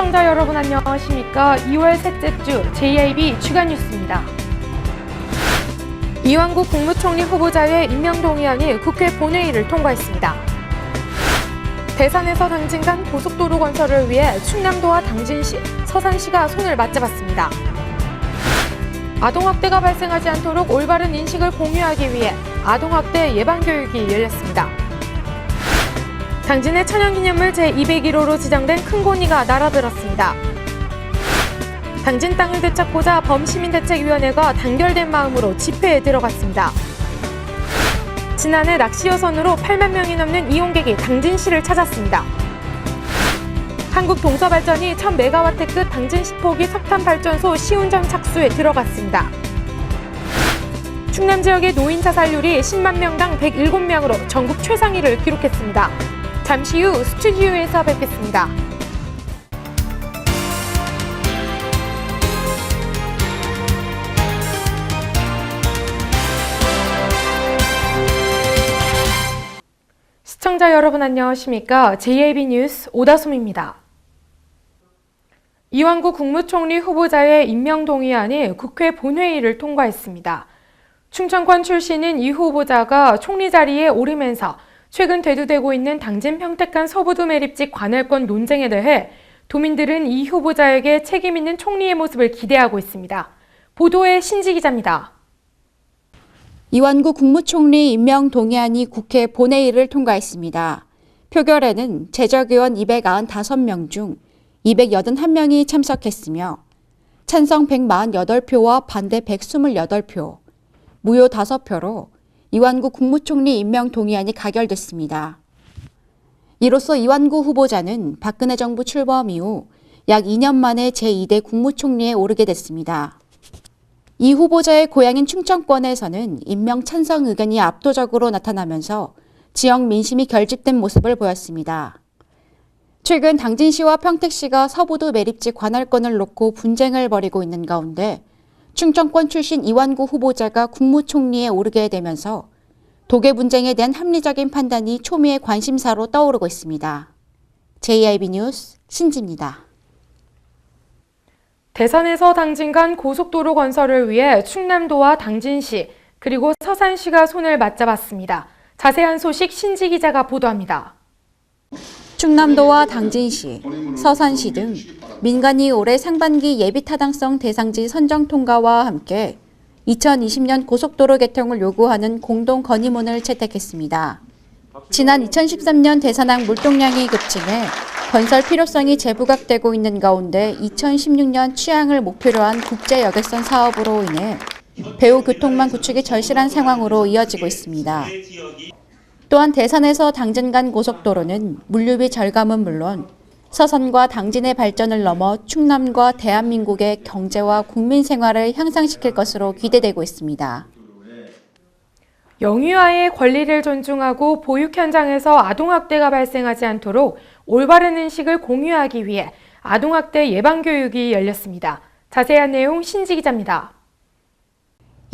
시청자 여러분 안녕하십니까? 2월 셋째 주 JIB 주간 뉴스입니다. 이완구 국무총리 후보자의 임명 동의안이 국회 본회의를 통과했습니다. 대산에서 당진 간 고속도로 건설을 위해 충남도와 당진시, 서산시가 손을 맞잡았습니다. 아동학대가 발생하지 않도록 올바른 인식을 공유하기 위해 아동학대 예방교육이 열렸습니다. 당진의 천연기념물 제201호로 지정된 큰고니가 날아들었습니다. 당진 땅을 되찾고자 범시민대책위원회가 단결된 마음으로 집회에 들어갔습니다. 지난해 낚시 여선으로 8만 명이 넘는 이용객이 당진시를 찾았습니다. 한국동서발전이 1000메가와트급 당진시포기 석탄발전소 시운전 착수에 들어갔습니다. 충남 지역의 노인 자살률이 10만 명당 107명으로 전국 최상위를 기록했습니다. 잠시 후 스튜디오에서 뵙겠습니다. 시청자 여러분 안녕하십니까? JIB 뉴스 오다솜입니다. 이완구 국무총리 후보자의 임명 동의안이 국회 본회의를 통과했습니다. 충청권 출신인 이 후보자가 총리 자리에 오르면서 최근 대두되고 있는 당진 평택간 서부도 매립지 관할권 논쟁에 대해 도민들은 이 후보자에게 책임 있는 총리의 모습을 기대하고 있습니다. 보도에 신지 기자입니다. 이완구 국무총리 임명 동의안이 국회 본회의를 통과했습니다. 표결에는 제적의원 295명 중 281명이 참석했으며 찬성 148표와 반대 128표, 무효 5표로 이완구 국무총리 임명 동의안이 가결됐습니다. 이로써 이완구 후보자는 박근혜 정부 출범 이후 약 2년 만에 제2대 국무총리에 오르게 됐습니다. 이 후보자의 고향인 충청권에서는 임명 찬성 의견이 압도적으로 나타나면서 지역 민심이 결집된 모습을 보였습니다. 최근 당진시와 평택시가 서부도 매립지 관할권을 놓고 분쟁을 벌이고 있는 가운데 충청권 출신 이완구 후보자가 국무총리에 오르게 되면서 도계 분쟁에 대한 합리적인 판단이 초미의 관심사로 떠오르고 있습니다. JIB 뉴스 신지입니다. 대산에서 당진 간 고속도로 건설을 위해 충남도와 당진시 그리고 서산시가 손을 맞잡았습니다. 자세한 소식 신지 기자가 보도합니다. 충남도와 당진시, 서산시 등 민간이 올해 상반기 예비타당성 대상지 선정 통과와 함께 2020년 고속도로 개통을 요구하는 공동 건의문을 채택했습니다. 지난 2013년 대산항 물동량이 급증해 건설 필요성이 재부각되고 있는 가운데 2016년 취항을 목표로 한 국제여객선 사업으로 인해 배후 교통망 구축이 절실한 상황으로 이어지고 있습니다. 또한 대산에서 당진 간 고속도로는 물류비 절감은 물론 서산과 당진의 발전을 넘어 충남과 대한민국의 경제와 국민 생활을 향상시킬 것으로 기대되고 있습니다. 영유아의 권리를 존중하고 보육 현장에서 아동학대가 발생하지 않도록 올바른 인식을 공유하기 위해 아동학대 예방교육이 열렸습니다. 자세한 내용 신지 기자입니다.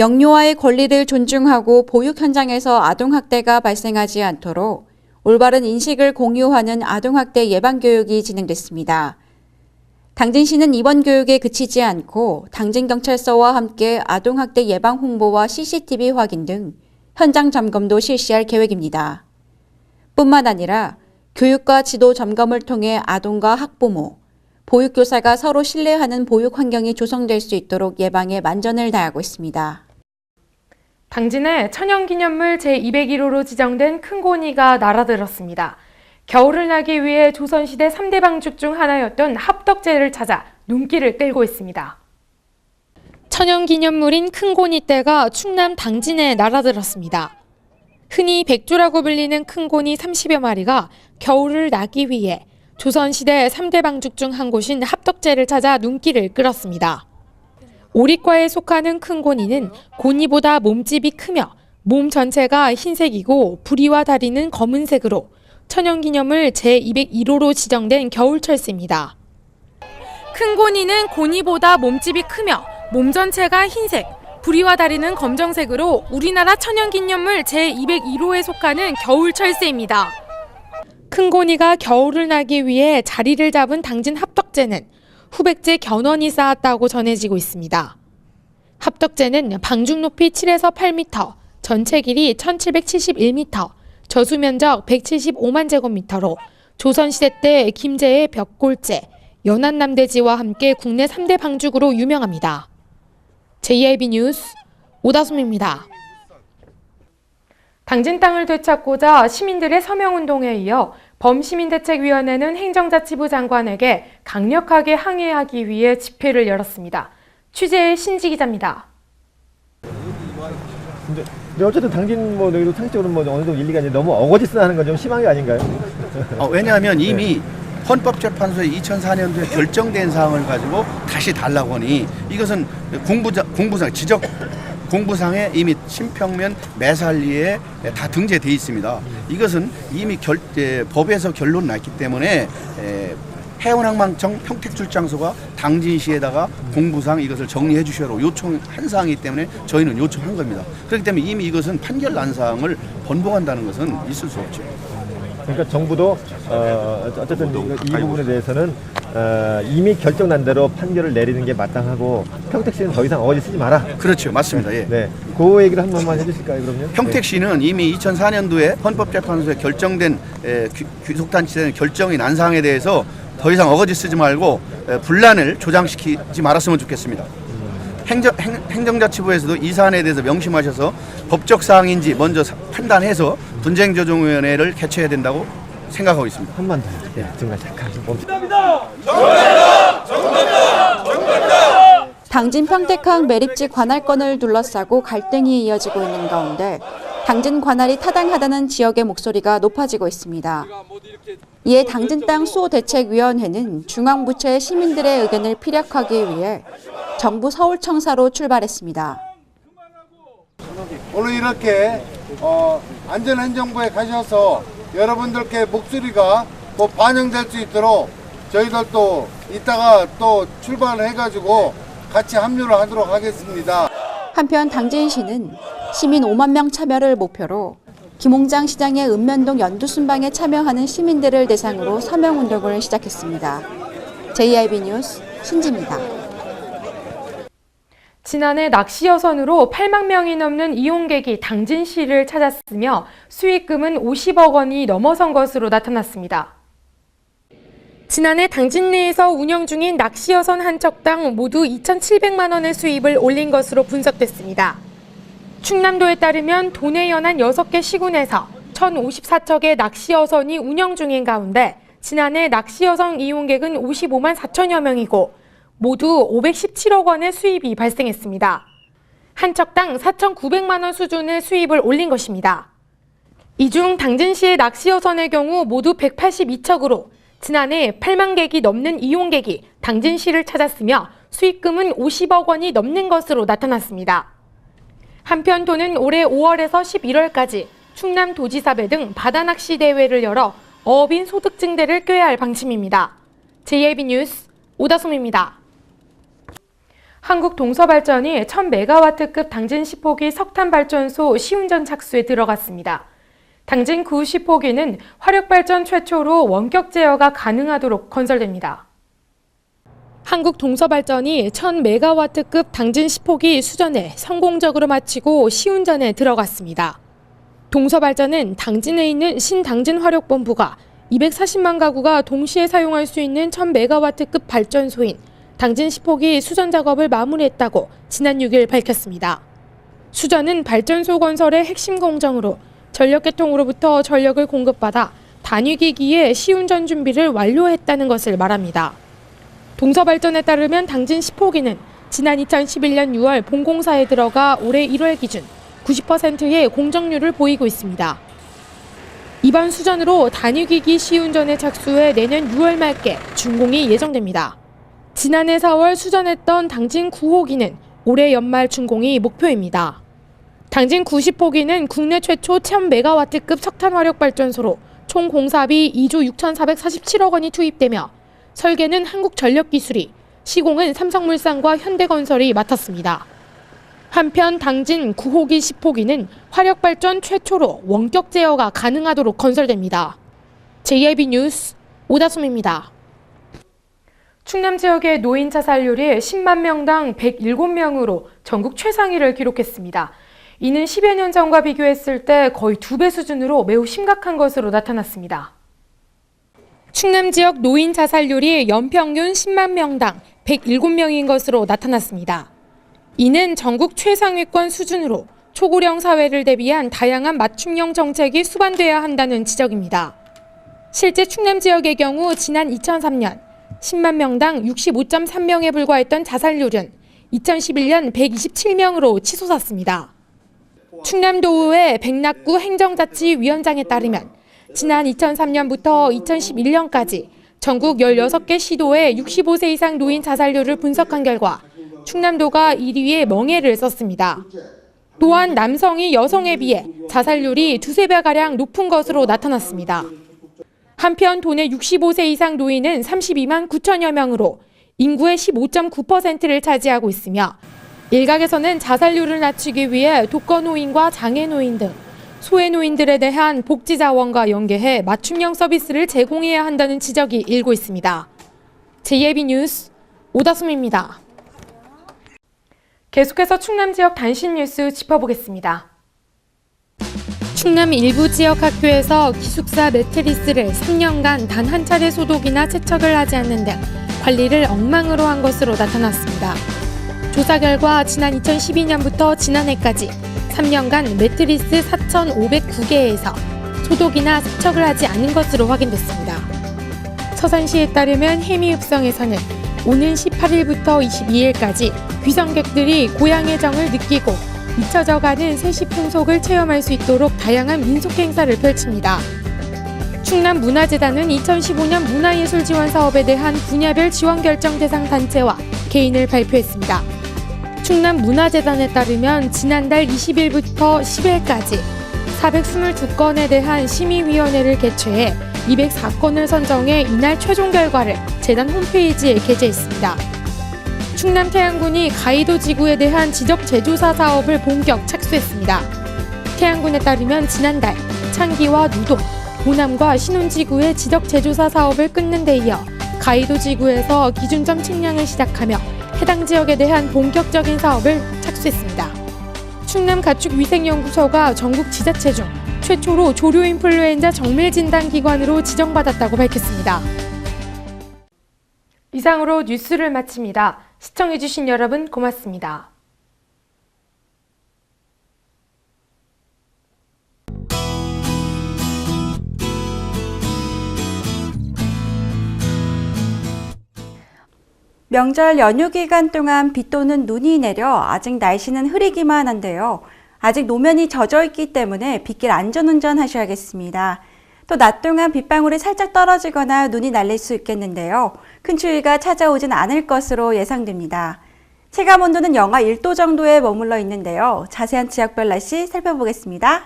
영유아의 권리를 존중하고 보육 현장에서 아동학대가 발생하지 않도록 올바른 인식을 공유하는 아동학대 예방교육이 진행됐습니다. 당진시는 이번 교육에 그치지 않고 당진경찰서와 함께 아동학대 예방 홍보와 CCTV 확인 등 현장 점검도 실시할 계획입니다. 뿐만 아니라 교육과 지도 점검을 통해 아동과 학부모, 보육교사가 서로 신뢰하는 보육 환경이 조성될 수 있도록 예방에 만전을 다하고 있습니다. 당진에 천연기념물 제201호로 지정된 큰고니가 날아들었습니다. 겨울을 나기 위해 조선시대 3대 방죽 중 하나였던 합덕제를 찾아 눈길을 끌고 있습니다. 천연기념물인 큰고니떼가 충남 당진에 날아들었습니다. 흔히 백조라고 불리는 큰고니 30여 마리가 겨울을 나기 위해 조선시대 3대 방죽 중 한 곳인 합덕제를 찾아 눈길을 끌었습니다. 오리과에 속하는 큰고니는 고니보다 몸집이 크며 몸 전체가 흰색이고 부리와 다리는 검은색으로 천연기념물 제201호로 지정된 겨울철새입니다. 큰고니는 고니보다 몸집이 크며 몸 전체가 흰색, 부리와 다리는 검정색으로 우리나라 천연기념물 제201호에 속하는 겨울철새입니다. 큰고니가 겨울을 나기 위해 자리를 잡은 당진 합덕제는 후백제 견원이 쌓았다고 전해지고 있습니다. 합덕제는 방중 높이 7에서 8m, 전체 길이 1771m, 저수 면적 175만 제곱미터로 조선시대 때 김제의 벽골제, 연안남대지와 함께 국내 3대 방죽으로 유명합니다. JIB 뉴스 오다솜입니다. 당진 땅을 되찾고자 시민들의 서명운동에 이어 범시민대책위원회는 행정자치부 장관에게 강력하게 항의하기 위해 집회를 열었습니다. 취재의 신지 기자입니다. 근데 어쨌든 당진 여기도 상식적으로 어느 정도 일리가 있는데 너무 어거지쓰하는 건 좀 심한 게 아닌가요? 왜냐하면 이미 헌법재판소에 2004년도에 결정된 사항을 가지고 다시 달라고 하니 이것은 공부상 지적 공부상에 이미 심평면 매살리에 다 등재돼 있습니다. 이것은 이미 법에서 결론 났기 때문에 해운항만청 평택출장소가 당진시에다가 공부상 이것을 정리해 주시라고 요청한 사항이기 때문에 저희는 요청한 겁니다. 그렇기 때문에 이미 이것은 판결 난 사항을 번복한다는 것은 있을 수 없죠. 그러니까 정부도 어쨌든 이 부분에 대해서는 이미 결정난 대로 판결을 내리는 게 마땅하고 평택시는 더 이상 어거지 쓰지 마라. 그렇죠. 맞습니다. 예. 네, 그 얘기를 한 번만 해주실까요, 그럼요? 평택시는 이미 2004년도에 헌법재판소에 결정된 귀속단체의 결정이 난 사항에 대해서 더 이상 어거지 쓰지 말고 분란을 조장시키지 말았으면 좋겠습니다. 행정자치부에서도 이 사안에 대해서 명심하셔서 법적 사항인지 먼저 판단해서 분쟁조정위원회를 개최해야 된다고 생각하고 있습니다. 한번 더. 네, 정말 잠깐 멈춰. 당진 평택항 매립지 관할권을 둘러싸고 갈등이 이어지고 있는 가운데 당진 관할이 타당하다는 지역의 목소리가 높아지고 있습니다. 이에 당진 땅 수호대책위원회는 중앙부처의 시민들의 의견을 피력하기 위해 정부 서울청사로 출발했습니다. 오늘 이렇게 안전행정부에 가셔서 여러분들께 목소리가 꼭 반영될 수 있도록 저희들도 이따가 또 출발을 해가지고 같이 합류를 하도록 하겠습니다. 한편 당진시는 시민 5만 명 참여를 목표로 김홍장 시장의 읍면동 연두순방에 참여하는 시민들을 대상으로 서명운동을 시작했습니다. JIB 뉴스 신지입니다. 지난해 낚시 여선으로 8만 명이 넘는 이용객이 당진시를 찾았으며 수익금은 50억 원이 넘어선 것으로 나타났습니다. 지난해 당진 내에서 운영 중인 낚시 여선 한 척당 모두 2,700만 원의 수입을 올린 것으로 분석됐습니다. 충남도에 따르면 도내 연안 6개 시군에서 1,054척의 낚시 여선이 운영 중인 가운데 지난해 낚시 여선 이용객은 55만 4천여 명이고 모두 517억 원의 수입이 발생했습니다. 한 척당 4,900만 원 수준의 수입을 올린 것입니다. 이 중 당진시의 낚시 여선의 경우 모두 182척으로 지난해 8만 객이 넘는 이용객이 당진시를 찾았으며 수익금은 50억 원이 넘는 것으로 나타났습니다. 한편 도는 올해 5월에서 11월까지 충남도지사배 등 바다낚시 대회를 열어 어업인 소득 증대를 꾀할 방침입니다. JIB 뉴스 오다솜입니다. 한국동서발전이 1000메가와트급 당진 10호기 석탄발전소 시운전 착수에 들어갔습니다. 당진 9 10호기는 화력발전 최초로 원격 제어가 가능하도록 건설됩니다. 한국동서발전이 1000메가와트급 당진 10호기 수전에 성공적으로 마치고 시운전에 들어갔습니다. 동서발전은 당진에 있는 신당진화력본부가 240만 가구가 동시에 사용할 수 있는 1000메가와트급 발전소인 당진 10호기 수전 작업을 마무리했다고 지난 6일 밝혔습니다. 수전은 발전소 건설의 핵심 공정으로 전력계통으로부터 전력을 공급받아 단위기기의 시운전 준비를 완료했다는 것을 말합니다. 동서발전에 따르면 당진 10호기는 지난 2011년 6월 본공사에 들어가 올해 1월 기준 90%의 공정률을 보이고 있습니다. 이번 수전으로 단위기기 시운전에 착수해 내년 6월 말께 준공이 예정됩니다. 지난해 4월 수전했던 당진 9호기는 올해 연말 준공이 목표입니다. 당진 90호기는 국내 최초 1000메가와트급 석탄화력발전소로 총 공사비 2조 6,447억 원이 투입되며 설계는 한국전력기술이, 시공은 삼성물산과 현대건설이 맡았습니다. 한편 당진 9호기 10호기는 화력발전 최초로 원격 제어가 가능하도록 건설됩니다. JIB 뉴스 오다솜입니다. 충남 지역의 노인 자살률이 10만 명당 107명으로 전국 최상위를 기록했습니다. 이는 10여 년 전과 비교했을 때 거의 2배 수준으로 매우 심각한 것으로 나타났습니다. 충남 지역 노인 자살률이 연평균 10만 명당 107명인 것으로 나타났습니다. 이는 전국 최상위권 수준으로 초고령 사회를 대비한 다양한 맞춤형 정책이 수반돼야 한다는 지적입니다. 실제 충남 지역의 경우 지난 2003년 10만 명당 65.3명에 불과했던 자살률은 2011년 127명으로 치솟았습니다. 충남도의회 백낙구 행정자치위원장에 따르면 지난 2003년부터 2011년까지 전국 16개 시도의 65세 이상 노인 자살률을 분석한 결과 충남도가 1위의 멍해를 썼습니다. 또한 남성이 여성에 비해 자살률이 2~3배가량 높은 것으로 나타났습니다. 한편 도내 65세 이상 노인은 32만 9천여 명으로 인구의 15.9%를 차지하고 있으며 일각에서는 자살률을 낮추기 위해 독거노인과 장애노인 등 소외노인들에 대한 복지자원과 연계해 맞춤형 서비스를 제공해야 한다는 지적이 일고 있습니다. JIB 뉴스 오다솜입니다. 계속해서 충남 지역 단신 뉴스 짚어보겠습니다. 충남 일부 지역 학교에서 기숙사 매트리스를 3년간 단 한 차례 소독이나 세척을 하지 않는 등 관리를 엉망으로 한 것으로 나타났습니다. 조사 결과 지난 2012년부터 지난해까지 3년간 매트리스 4,509개에서 소독이나 세척을 하지 않은 것으로 확인됐습니다. 서산시에 따르면 해미읍성에서는 오는 18일부터 22일까지 귀성객들이 고향의 정을 느끼고 잊혀져가는 세시 풍속을 체험할 수 있도록 다양한 민속 행사를 펼칩니다. 충남문화재단은 2015년 문화예술 지원 사업에 대한 분야별 지원 결정 대상 단체와 개인을 발표했습니다. 충남문화재단에 따르면 지난달 20일부터 10일까지 422건에 대한 심의위원회를 개최해 204건을 선정해 이날 최종 결과를 재단 홈페이지에 게재했습니다. 충남 태안군이 가이도 지구에 대한 지적 재조사 사업을 본격 착수했습니다. 태안군에 따르면 지난달 창기와 누동, 보남과 신혼지구의 지적 재조사 사업을 끊는 데 이어 가이도 지구에서 기준점 측량을 시작하며 해당 지역에 대한 본격적인 사업을 착수했습니다. 충남가축위생연구소가 전국 지자체 중 최초로 조류인플루엔자 정밀진단기관으로 지정받았다고 밝혔습니다. 이상으로 뉴스를 마칩니다. 시청해주신 여러분 고맙습니다. 명절 연휴 기간 동안 비 또는 눈이 내려 아직 날씨는 흐리기만 한데요. 아직 노면이 젖어 있기 때문에 빗길 안전운전 하셔야겠습니다. 또 낮 동안 빗방울이 살짝 떨어지거나 눈이 날릴 수 있겠는데요. 큰 추위가 찾아오진 않을 것으로 예상됩니다. 체감온도는 영하 1도 정도에 머물러 있는데요. 자세한 지역별 날씨 살펴보겠습니다.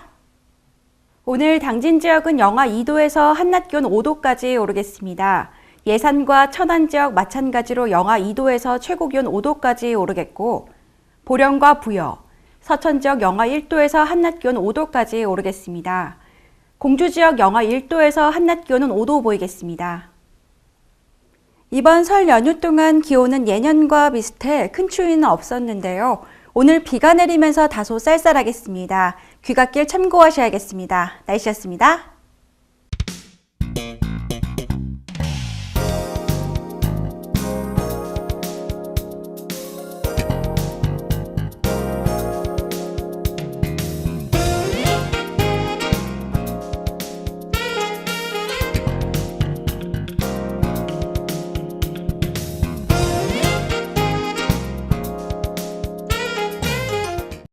오늘 당진 지역은 영하 2도에서 한낮 기온 5도까지 오르겠습니다. 예산과 천안 지역 마찬가지로 영하 2도에서 최고 기온 5도까지 오르겠고, 보령과 부여, 서천 지역 영하 1도에서 한낮 기온 5도까지 오르겠습니다. 공주 지역 영하 1도에서 한낮 기온은 5도 보이겠습니다. 이번 설 연휴 동안 기온은 예년과 비슷해 큰 추위는 없었는데요. 오늘 비가 내리면서 다소 쌀쌀하겠습니다. 귀갓길 참고하셔야겠습니다. 날씨였습니다.